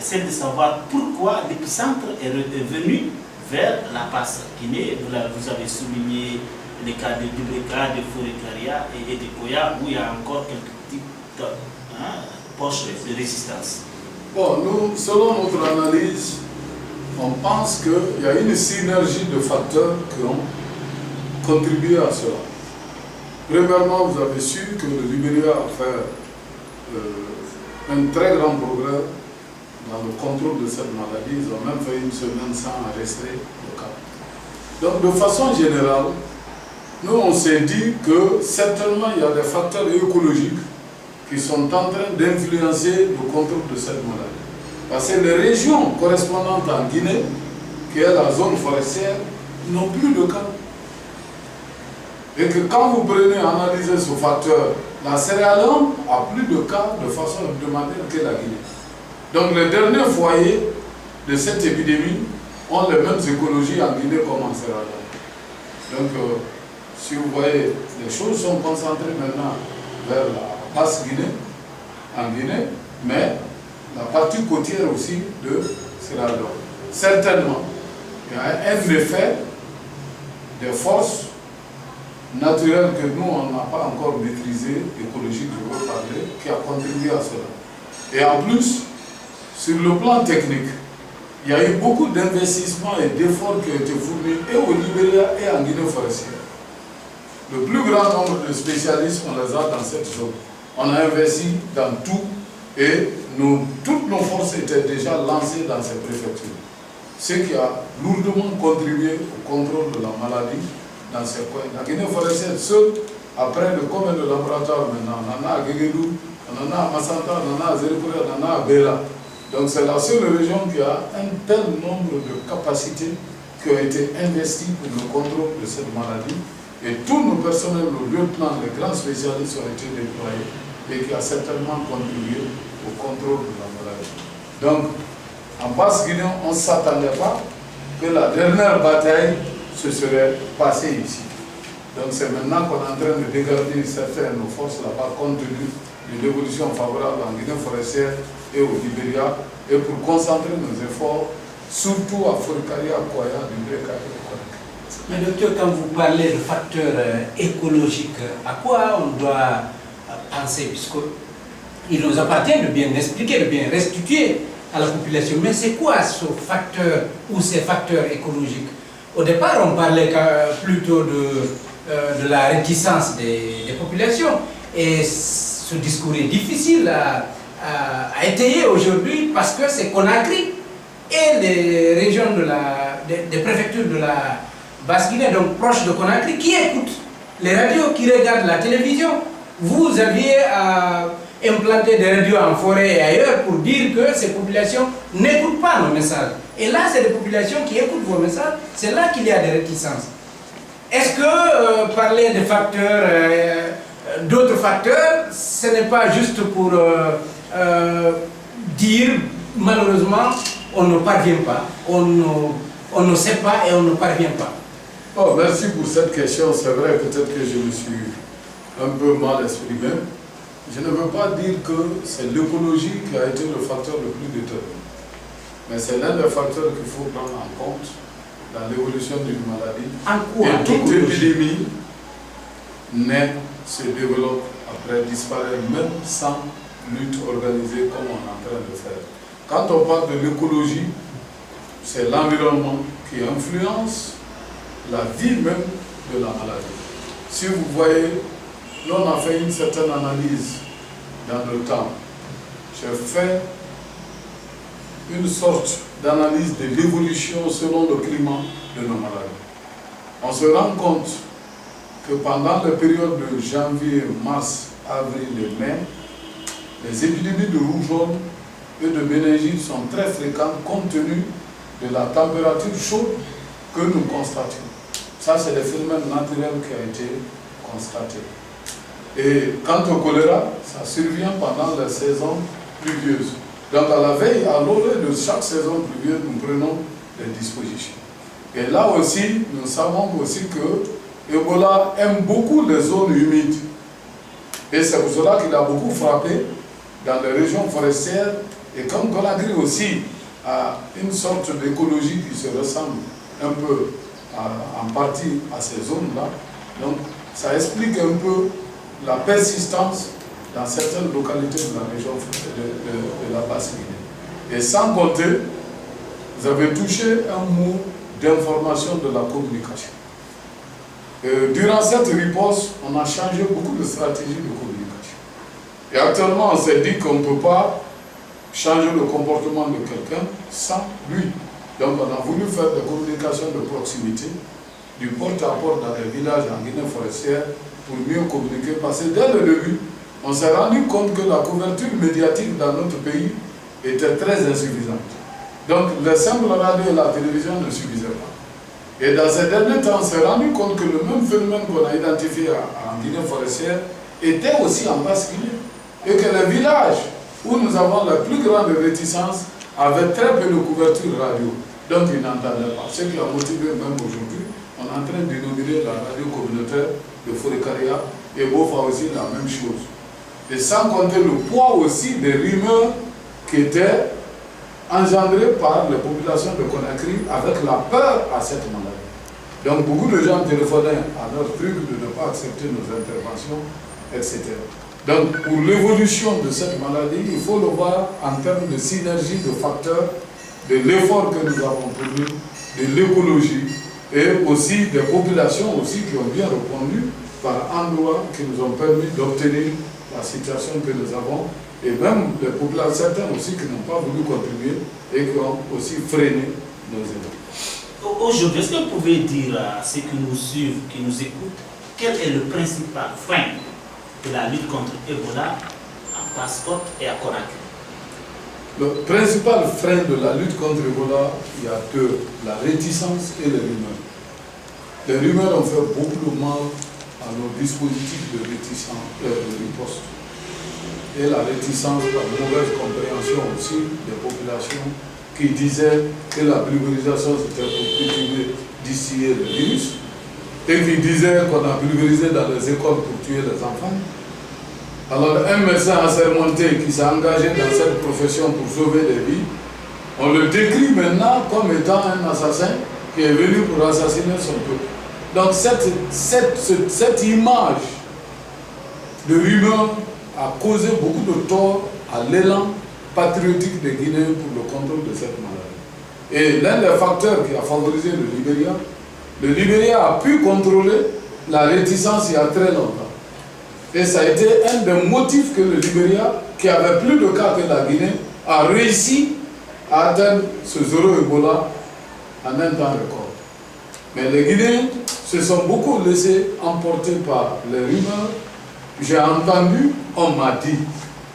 celle de savoir pourquoi l'épicentre est venu vers la passe Guinée. Vous avez souligné les cas de Dubreka, de Fourekaria et de Koya, où il y a encore quelques petites poches de résistance. Bon, nous, selon notre analyse, on pense qu'il y a une synergie de facteurs qui ont contribué à cela. Premièrement, vous avez su que le Libéria a fait un très grand progrès dans le contrôle de cette maladie. Ils ont même fait une semaine sans arrêter le cas. Donc, de façon générale, nous, on s'est dit que certainement, il y a des facteurs écologiques qui sont en train d'influencer le contrôle de cette maladie. Parce que les régions correspondantes en Guinée, qui est la zone forestière, n'ont plus de cas. Et que quand vous prenez analyser ce facteur, la Sierra Leone a plus de cas de façon hebdomadaire que la Guinée. Donc les derniers foyers de cette épidémie ont les mêmes écologies en Guinée comme en Sierra Leone. Donc si vous voyez, les choses sont concentrées maintenant vers la basse Guinée, en Guinée, mais la partie côtière aussi de Sierra Leone. Certainement, il y a un effet des forces naturelles que nous, on n'a pas encore maîtrisé, écologique, je veux parler, qui a contribué à cela. Et en plus, sur le plan technique, il y a eu beaucoup d'investissements et d'efforts qui ont été fournis et au Libéria et en Guinée forestière. Le plus grand nombre de spécialistes, on les a dans cette zone. On a investi dans tout et toutes nos forces étaient déjà lancées dans ces préfectures. Ce qui a lourdement contribué au contrôle de la maladie dans ces coins. La Guinée forestière seule, après le combien de laboratoires maintenant, on en a à Guéguédou, on en a à Massanta, on en a à Zérikouré, on en a à Béla. Donc c'est la seule région qui a un tel nombre de capacités qui ont été investies pour le contrôle de cette maladie. Et tous nos personnels, nos lieutenants, les grands spécialistes ont été déployés et qui a certainement contribué au contrôle de la maladie. Donc, en Basse-Guinée, on ne s'attendait pas que la dernière bataille se serait passée ici. Donc c'est maintenant qu'on est en train de dégarder certaines nos forces là-bas compte tenu de l'évolution favorable en Guinée forestière et au Libéria et pour concentrer nos efforts surtout à Fourekaria, à Koya, Dubreka et Koya. Mais docteur, quand vous parlez de facteurs écologiques, à quoi on doit penser? Puisqu'il nous appartient de bien expliquer, de bien restituer à la population. Mais c'est quoi ce facteur ou ces facteurs écologiques? Au départ, on parlait plutôt de la réticence des populations. Et ce discours est difficile à étayer aujourd'hui parce que c'est Conakry et les régions des préfectures de la Basse-Guinée, donc proches de Conakry, qui écoutent les radios, qui regardent la télévision. Vous aviez implanté des radios en forêt et ailleurs pour dire que ces populations n'écoutent pas nos messages. Et là, c'est des populations qui écoutent vos messages, c'est là qu'il y a des réticences. Est-ce que parler de facteurs, d'autres facteurs, ce n'est pas juste pour dire, malheureusement, on ne parvient pas, on ne sait pas et on ne parvient pas? Oh, merci pour cette question. C'est vrai, peut-être que je me suis un peu mal exprimé. Je ne veux pas dire que c'est l'écologie qui a été le facteur le plus déterminant. Mais c'est l'un des facteurs qu'il faut prendre en compte dans l'évolution d'une maladie. En quoi? Et toute épidémie naît, se développe, après disparaît, même sans lutte organisée comme on est en train de faire. Quand on parle de l'écologie, c'est l'environnement qui influence la vie même de la maladie. Si vous voyez, nous on a fait une certaine analyse dans le temps. J'ai fait une sorte d'analyse de l'évolution selon le climat de nos maladies. On se rend compte que pendant la période de janvier, mars, avril et mai, les épidémies de rougeole et de méningite sont très fréquentes compte tenu de la température chaude que nous constatons. Ça, c'est le phénomène naturel qui a été constaté. Et quant au choléra, ça survient pendant la saison pluvieuse. Donc à la veille, à l'orée de chaque saison pluvieuse, nous prenons des dispositions. Et là aussi, nous savons aussi que Ebola aime beaucoup les zones humides. Et c'est pour cela qu'il a beaucoup frappé dans les régions forestières Et comme Conakry aussi a une sorte d'écologie qui se ressemble un peu en partie à ces zones-là, donc ça explique un peu la persistance dans certaines localités de la région de la Basse-Guinée. Et sans compter, vous avez touché un mot d'information de la communication. Durant cette riposte, on a changé beaucoup de stratégies de communication. Et actuellement, on s'est dit qu'on ne peut pas changer le comportement de quelqu'un sans lui. Donc on a voulu faire des communications de proximité, du porte-à-porte dans les villages en Guinée forestière pour mieux communiquer. Parce que dès le début, on s'est rendu compte que la couverture médiatique dans notre pays était très insuffisante. Donc les simples radios et la télévision ne suffisaient pas. Et dans ces derniers temps, on s'est rendu compte que le même phénomène qu'on a identifié en Guinée forestière était aussi en Basse-Guinée. Et que les villages où nous avons la plus grande réticence avaient très peu de couverture radio. Donc ils n'entendaient pas. Ce qui a motivé même aujourd'hui, on est en train d'inaugurer la radio communautaire de Forêt-Caria et Bofa aussi la même chose. Et sans compter le poids aussi des rumeurs qui étaient engendrées par les populations de Conakry avec la peur à cette maladie. Donc beaucoup de gens téléphonaient à leur truc de ne pas accepter nos interventions, etc. Donc pour l'évolution de cette maladie, il faut le voir en termes de synergie de facteurs, de l'effort que nous avons produit, de l'écologie et aussi des populations aussi qui ont bien répondu par endroits qui nous ont permis d'obtenir la situation que nous avons, et même les populations, certains aussi qui n'ont pas voulu contribuer et qui ont aussi freiné nos efforts. Aujourd'hui, est-ce que vous pouvez dire à ceux qui nous suivent, qui nous écoutent, quel est le principal frein de la lutte contre Ebola en Basse-Côte et à Conakry? Le principal frein de la lutte contre Ebola, il y a deux, la réticence et les rumeurs. Les rumeurs ont fait beaucoup de mal à nos dispositifs de riposte. Et la réticence, la mauvaise compréhension aussi des populations qui disaient que la pulvérisation c'était pour cultiver, distiller le virus, et qui disaient qu'on a pulvérisé dans les écoles pour tuer les enfants. Alors un médecin assermenté qui s'est engagé dans cette profession pour sauver des vies, on le décrit maintenant comme étant un assassin qui est venu pour assassiner son peuple. Donc cette image de rumeur a causé beaucoup de tort à l'élan patriotique des Guinéens pour le contrôle de cette maladie. Et l'un des facteurs qui a favorisé le Libéria a pu contrôler la réticence il y a très longtemps. Et ça a été un des motifs que le Libéria, qui avait plus de cas que la Guinée, a réussi à atteindre ce zéro Ebola en un temps record. Mais les Guinéens se sont beaucoup laissés emporter par les rumeurs. J'ai entendu, on m'a dit.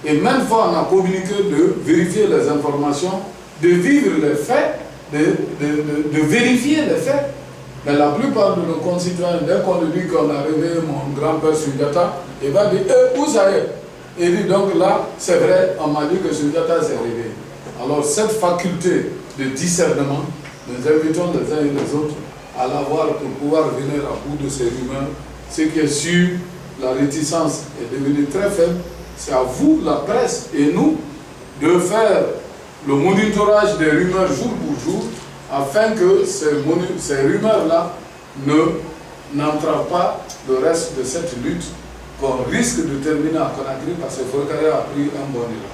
Et même fois, on a communiqué de vérifier les informations, de vivre les faits, de vérifier les faits. Mais la plupart de nos concitoyens, dès qu'on lui dit qu'on a réveillé mon grand-père Sundiata, il va dire où ça y est? Il dit donc là, c'est vrai, on m'a dit que Sundiata s'est réveillé. Alors cette faculté de discernement, nous invitons les uns et les autres à l'avoir pour pouvoir venir à bout de ces rumeurs. Ce qui est sûr, la réticence est devenue très faible. C'est à vous, la presse et nous, de faire le monitorage des rumeurs jour pour jour, afin que ces rumeurs-là n'entravent pas le reste de cette lutte qu'on risque de terminer à Conakry parce que Forêt-Caria a pris un bon élan.